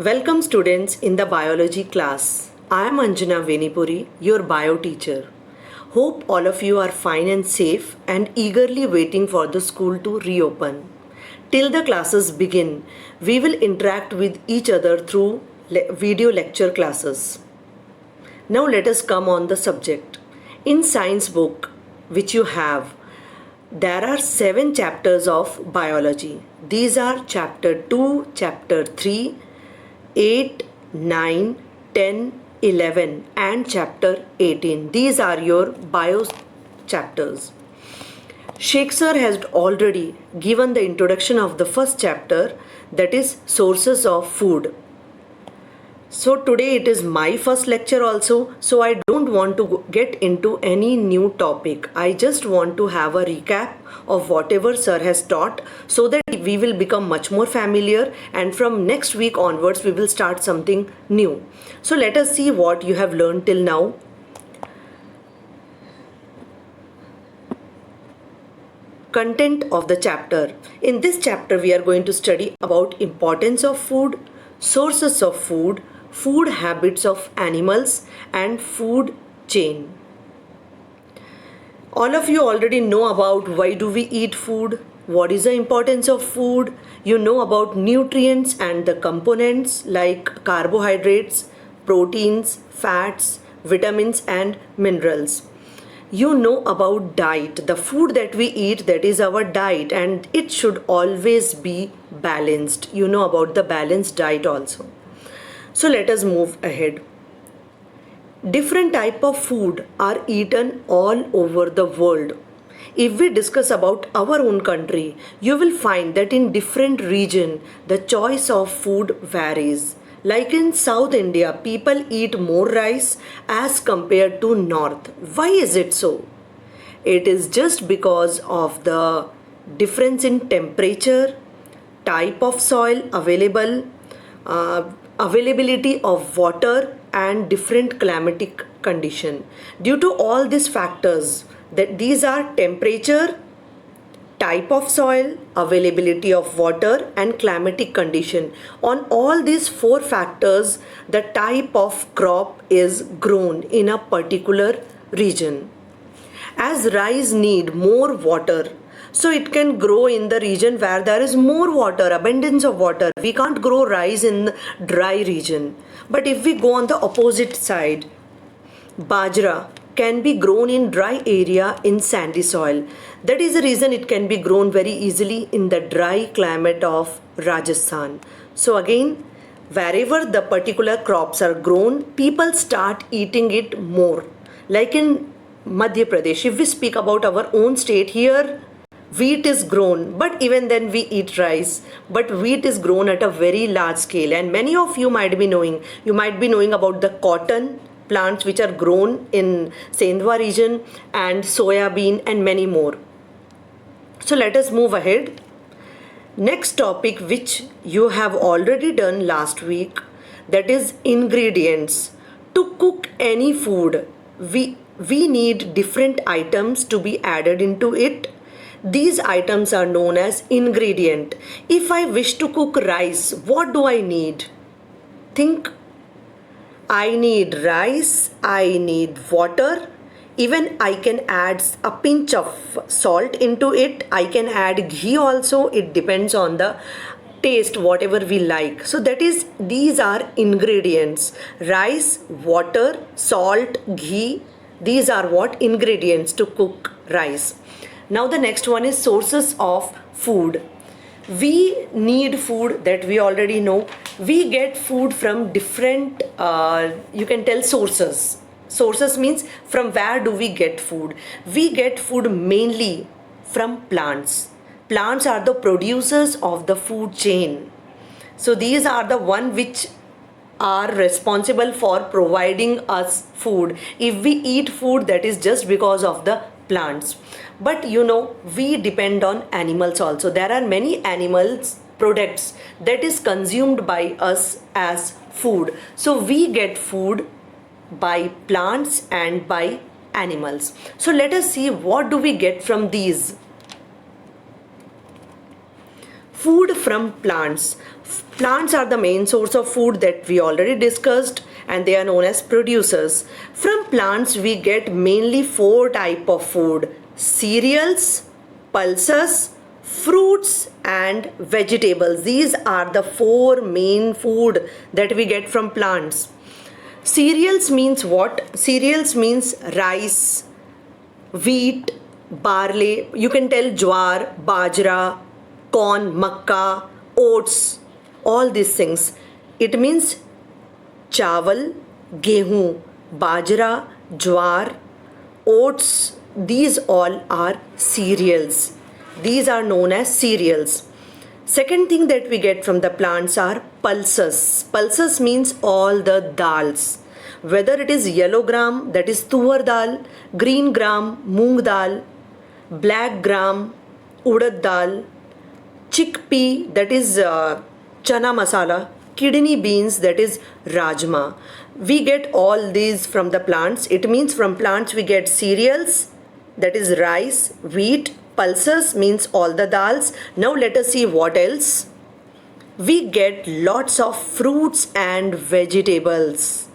Welcome students in the biology class. I am Anjana Venipuri, your bio teacher. Hope all of you are fine and safe and eagerly waiting for the school to reopen. Till the classes begin, we will interact with each other through video lecture classes. Now let us come on the subject. In science book which you have, there are 7 chapters of biology. These are chapter 2, chapter 3, 8, 9, 10, 11 and chapter 18. These are your bio chapters. Shakespeare has already given the introduction of the first chapter, that is sources of food. So today it is my first lecture also, so I don't want to get into any new topic. I just want to have a recap of whatever sir has taught so that we will become much more familiar, and from next week onwards we will start something new. So let us see what you have learned till now. Content of the chapter. In this chapter we are going to study about importance of food, sources of food, food habits of animals and food chain. All of you already know about why do we eat food, what is the importance of food, you know about nutrients and the components like carbohydrates, proteins, fats, vitamins and minerals. You know about diet, the food that we eat, that is our diet, and it should always be balanced. You know about the balanced diet also. So let us move ahead. Different type of food are eaten all over the world. If we discuss about our own country, you will find that in different region the choice of food varies. Like in South India, people eat more rice as compared to North. Why is it so? It is just because of the difference in temperature, type of soil available, availability of water and different climatic condition. Due to all these factors, that these are temperature, type of soil, availability of water and climatic condition. On all these 4 factors, the type of crop is grown in a particular region. As rice need more water, so it can grow in the region where there is more water, abundance of water. We can't grow rice in dry region. But if we go on the opposite side, bajra can be grown in dry area in sandy soil. That is the reason it can be grown very easily in the dry climate of Rajasthan. So again, wherever the particular crops are grown, people start eating it more. Like in Madhya Pradesh, if we speak about our own state, here wheat is grown, but even then we eat rice. But wheat is grown at a very large scale, and many of you might be knowing about the cotton plants which are grown in Sendwa region and soya bean and many more. So let us move ahead. Next topic which you have already done last week, that is ingredients. To cook any food, we need different items to be added into it. These items are known as ingredient. If I wish to cook rice, what do I need? Think. I need rice, I need water, even I can add a pinch of salt into it. I can add ghee also. It depends on the taste, whatever we like. So that is, these are ingredients. Rice, water, salt, ghee. These are what ingredients to cook rice. Now the next one is sources of food. We need food, that we already know. We get food from different, you can tell, sources. Sources means from where do we get food? We get food mainly from plants. Plants are the producers of the food chain. So these are the one which are responsible for providing us food. If we eat food, that is just because of the plants. But you know, we depend on animals also. There are many animals products that is consumed by us as food. So we get food by plants and by animals. So let us see what do we get from these. Food from plants. Plants are the main source of food that we already discussed, and they are known as producers. From plants we get mainly four type of food: cereals, pulses, fruits and vegetables. These are the four main food that we get from plants. Cereals means what? Cereals means rice, wheat, barley, you can tell jowar, bajra, corn, makka, oats, all these things. It means chawal, gehu, bajra, jowar, oats, these all are cereals. These are known as cereals. Second thing that we get from the plants are pulses. Pulses means all the dals. Whether it is yellow gram, that is tuvar dal, green gram, moong dal, black gram, urad dal, chickpea, that is chana masala, kidney beans, that is rajma. We get all these from the plants. It means from plants we get cereals, that is rice, wheat, pulses means all the dals. Now let us see what else. We get lots of fruits and vegetables.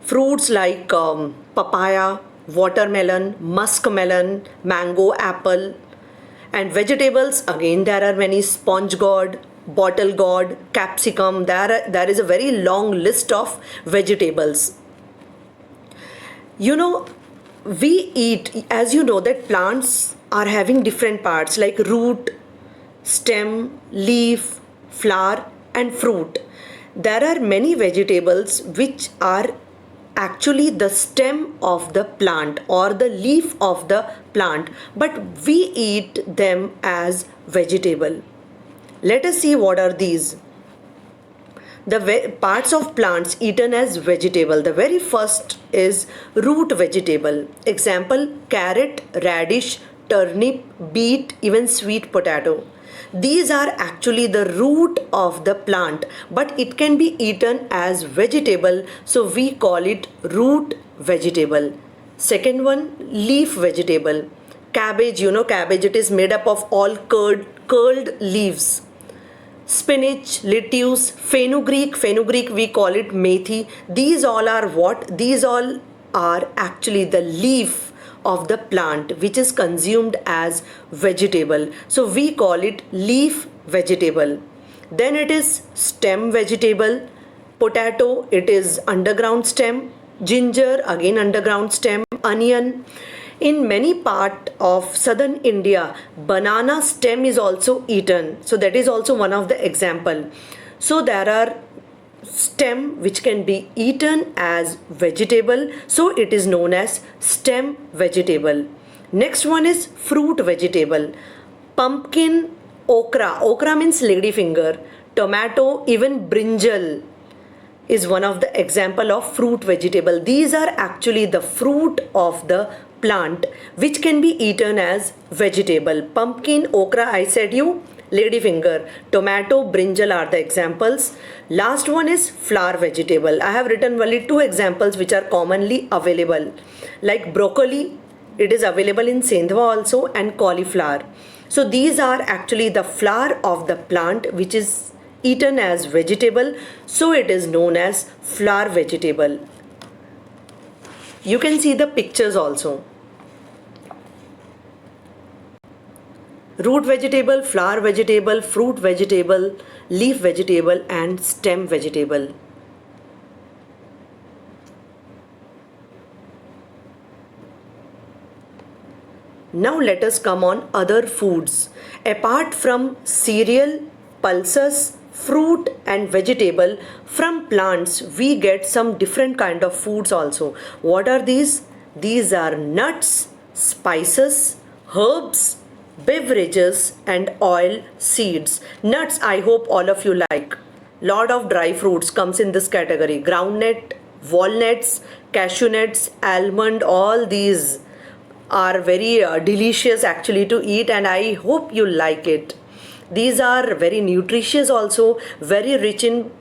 Fruits like papaya, watermelon, muskmelon, mango, apple. And vegetables, again there are many: sponge gourd, bottle gourd, capsicum. There is a very long list of vegetables. You know, we eat, as you know, that plants are having different parts like root, stem, leaf, flower and fruit. There are many vegetables which are actually the stem of the plant or the leaf of the plant, but we eat them as vegetable. Let us see what are these. The parts of plants eaten as vegetable. The very first is root vegetable. Example: carrot, radish, turnip, beet, even sweet potato. These are actually the root of the plant, but it can be eaten as vegetable, so we call it root vegetable. Second one, leaf vegetable. Cabbage, you know cabbage, it is made up of all curled leaves. Spinach, lettuce, fenugreek we call it methi. These all are what? These all are actually the leaf of the plant which is consumed as vegetable. So we call it leaf vegetable. Then it is stem vegetable. Potato, it is underground stem. Ginger, again underground stem. Onion. In many part of southern India, banana stem is also eaten. So that is also one of the example. So there are stem which can be eaten as vegetable, so it is known as stem vegetable. Next one is fruit vegetable. Pumpkin, okra means ladyfinger, tomato, even brinjal is one of the example of fruit vegetable. These are actually the fruit of the plant which can be eaten as vegetable. Pumpkin, okra, I said you, ladyfinger, tomato, brinjal are the examples. Last one is flower vegetable. I have written only two examples which are commonly available. Like broccoli, it is available in Sendhwa also, and cauliflower. So these are actually the flower of the plant which is eaten as vegetable. So it is known as flower vegetable. You can see the pictures also. Root vegetable, flower vegetable, fruit vegetable, leaf vegetable and stem vegetable. Now let us come on other foods. Apart from cereal, pulses, fruit and vegetable, from plants we get some different kind of foods also. What are these? These are nuts, spices, herbs, beverages and oil, seeds. Nuts, I hope all of you like. Lot of dry fruits comes in this category. Groundnut, walnuts, cashew nuts, almond, all these are very delicious actually to eat, and I hope you like it. These are very nutritious also, very rich in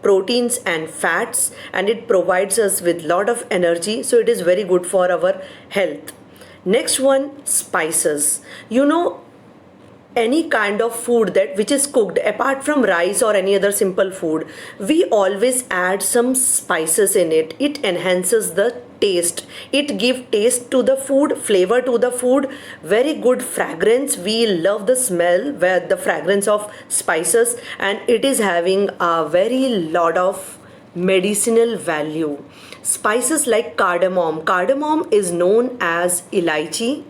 proteins and fats, and it provides us with lot of energy, so it is very good for our health. Next one, spices. You know, any kind of food that which is cooked apart from rice or any other simple food, we always add some spices in it. It enhances the taste, it gives taste to the food, flavor to the food, very good fragrance. We love the smell where the fragrance of spices, and it is having a very lot of medicinal value. Spices like cardamom is known as elaichi,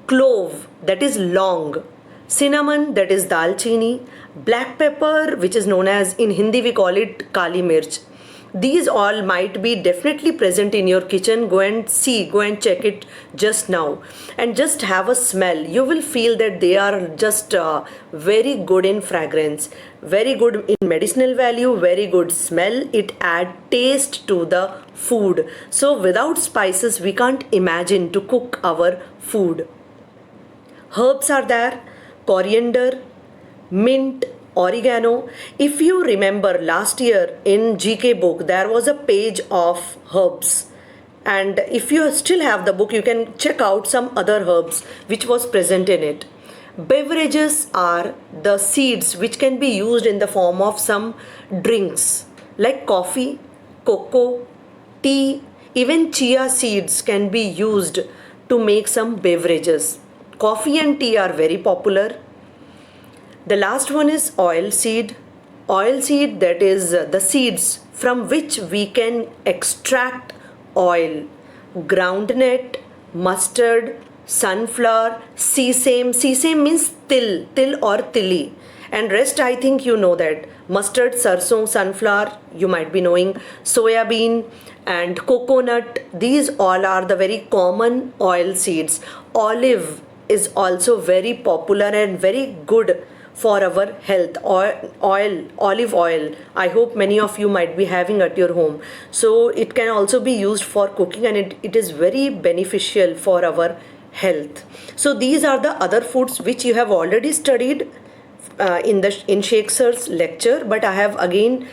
clove, that is long, cinnamon, that is dalchini, black pepper, which is known as, in Hindi we call it kali mirch. These all might be definitely present in your kitchen. Go and see, go and check it just now, and just have a smell. You will feel that they are just very good in fragrance, very good in medicinal value, very good smell. It add taste to the food. So without spices we can't imagine to cook our food. Herbs are there: coriander, mint, oregano. If you remember last year in GK book, there was a page of herbs. And if you still have the book, you can check out some other herbs which was present in it. Beverages are the seeds which can be used in the form of some drinks like coffee, cocoa, tea, even chia seeds can be used to make some beverages. Coffee and tea are very popular. The last one is oil seed. Oil seed, that is the seeds from which we can extract oil. Groundnut, mustard, sunflower, sesame. Sesame means til or tili. And rest I think you know that. Mustard, sarson, sunflower, you might be knowing. Soya bean and coconut. These all are the very common oil seeds. Olive is also very popular and very good for our health. Olive oil, I hope many of you might be having at your home. So it can also be used for cooking, and it is very beneficial for our health. So these are the other foods which you have already studied in Sheikh Sir's lecture, but I have again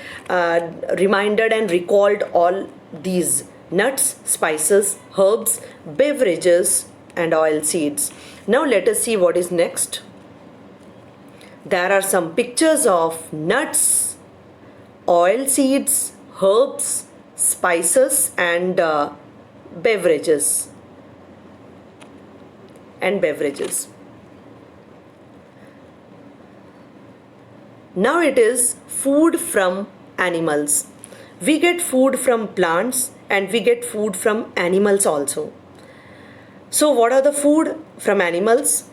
reminded and recalled all these: nuts, spices, herbs, beverages, and oil seeds. Now let us see what is next. There are some pictures of nuts, oil seeds, herbs, spices, and beverages. Now it is food from animals. We get food from plants and we get food from animals also. So what are the food from animals?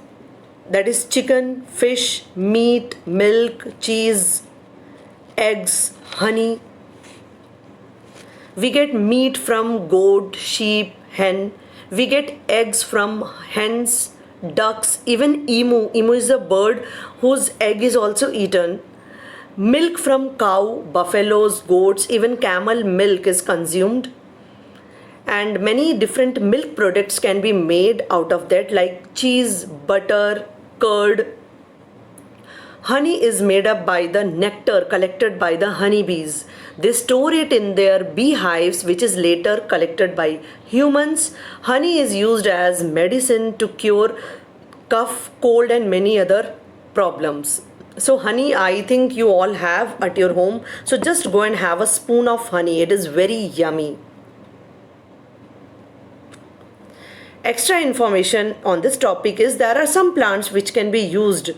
That is chicken, fish, meat, milk, cheese, eggs, honey. We get meat from goat, sheep, hen. We get eggs from hens, ducks, even emu. Emu is a bird whose egg is also eaten. Milk from cow, buffaloes, goats, even camel milk is consumed. And many different milk products can be made out of that, like cheese, butter, curd. Honey is made up by the nectar collected by the honeybees. They store it in their beehives, which is later collected by humans. Honey is used as medicine to cure cough, cold, and many other problems. So honey, I think you all have at your home. So just go and have a spoon of honey. It is very yummy. Extra information on this topic is there are some plants which can be used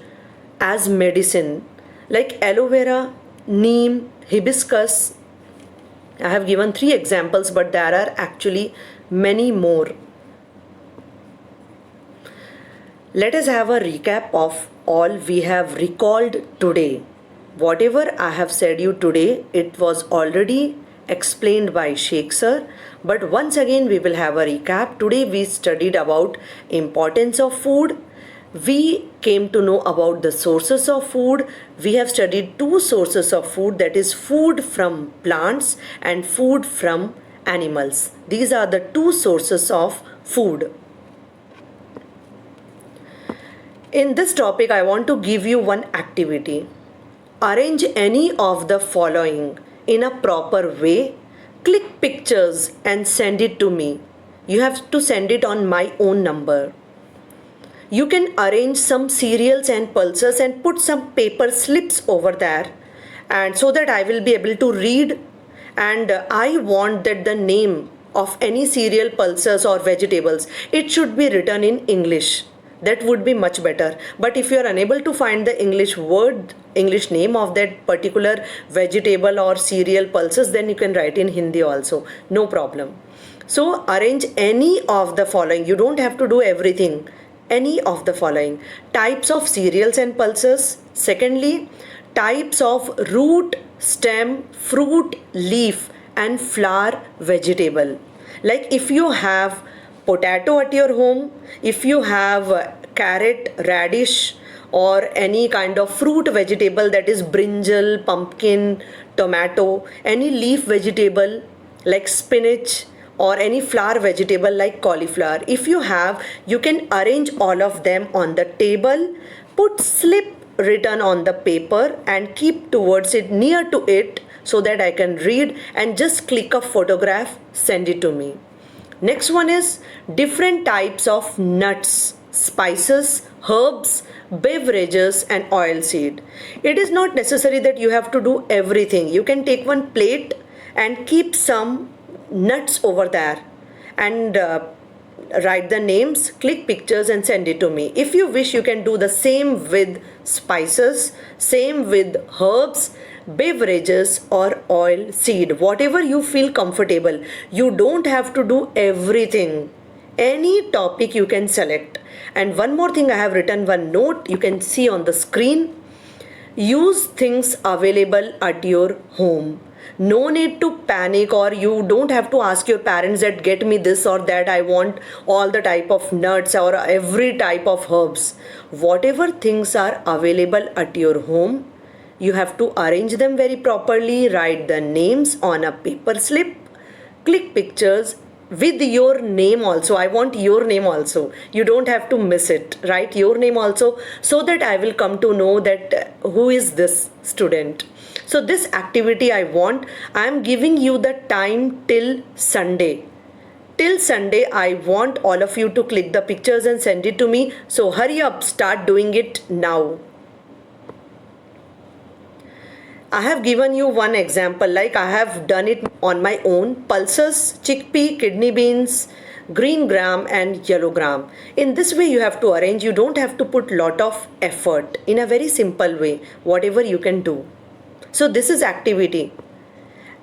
as medicine, like aloe vera, neem, hibiscus. I have given 3 examples, but there are actually many more. Let us have a recap of all we have recalled today. Whatever I have said you today, it was already explained by Sheikh Sir, but once again we will have a recap. Today we studied about importance of food. We came to know about the sources of food. We have studied 2 sources of food, that is food from plants and food from animals. These are the 2 sources of food. In this topic, I want to give you one activity. Arrange any of the following in a proper way. Click pictures and send it to me. You have to send it on my own number. You can arrange some cereals and pulses and put some paper slips over there, and so that I will be able to read. And I want that the name of any cereal, pulses or vegetables, it should be written in English. That would be much better. But if you are unable to find the English word, English name of that particular vegetable or cereal, pulses, then you can write in Hindi also, no problem. So arrange any of the following. You don't have to do everything. Any of the following: types of cereals and pulses. Secondly, types of root, stem, fruit, leaf and flower vegetable. Like if you have potato at your home, if you have carrot, radish or any kind of fruit vegetable, that is brinjal, pumpkin, tomato, any leaf vegetable like spinach or any flower vegetable like cauliflower, if you have, you can arrange all of them on the table, put slip written on the paper and keep towards it, near to it, so that I can read, and just click a photograph, send it to me. Next one is different types of nuts, spices, herbs, beverages and oil seed. It is not necessary that you have to do everything. You can take one plate and keep some nuts over there and write the names, click pictures and send it to me. If you wish, you can do the same with spices, same with herbs, beverages or oil seed, whatever you feel comfortable. You don't have to do everything. Any topic you can select. And one more thing, I have written one note, you can see on the screen. Use things available at your home. No need to panic, or you don't have to ask your parents that get me this or that, I want all the type of nuts or every type of herbs. Whatever things are available at your home, you have to arrange them very properly, write the names on a paper slip, click pictures with your name also. I want your name also. You don't have to miss it. Write your name also, so that I will come to know that who is this student. So this activity I am giving you the time till Sunday. Till Sunday, I want all of you to click the pictures and send it to me. So hurry up, start doing it now. I have given you one example, like I have done it on my own. Pulses, chickpea, kidney beans, green gram and yellow gram. In this way you have to arrange. You don't have to put lot of effort, in a very simple way, whatever you can do. So this is activity.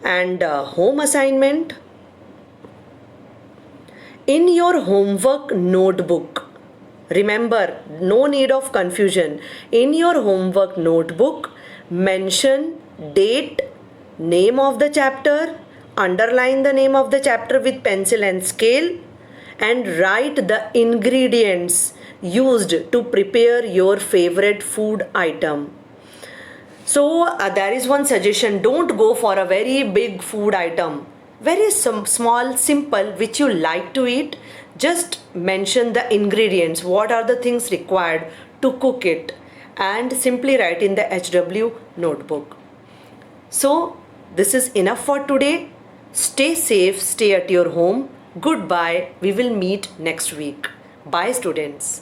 And home assignment. In your homework notebook, remember, no need of confusion. In your homework notebook, mention date, name of the chapter, underline the name of the chapter with pencil and scale, and write the ingredients used to prepare your favorite food item. So there is one suggestion: don't go for a very big food item. Very small, simple, which you like to eat. Just mention the ingredients, what are the things required to cook it, and simply write in the HW notebook. So this is enough for today. Stay safe, stay at your home. Goodbye. We will meet next week. Bye students.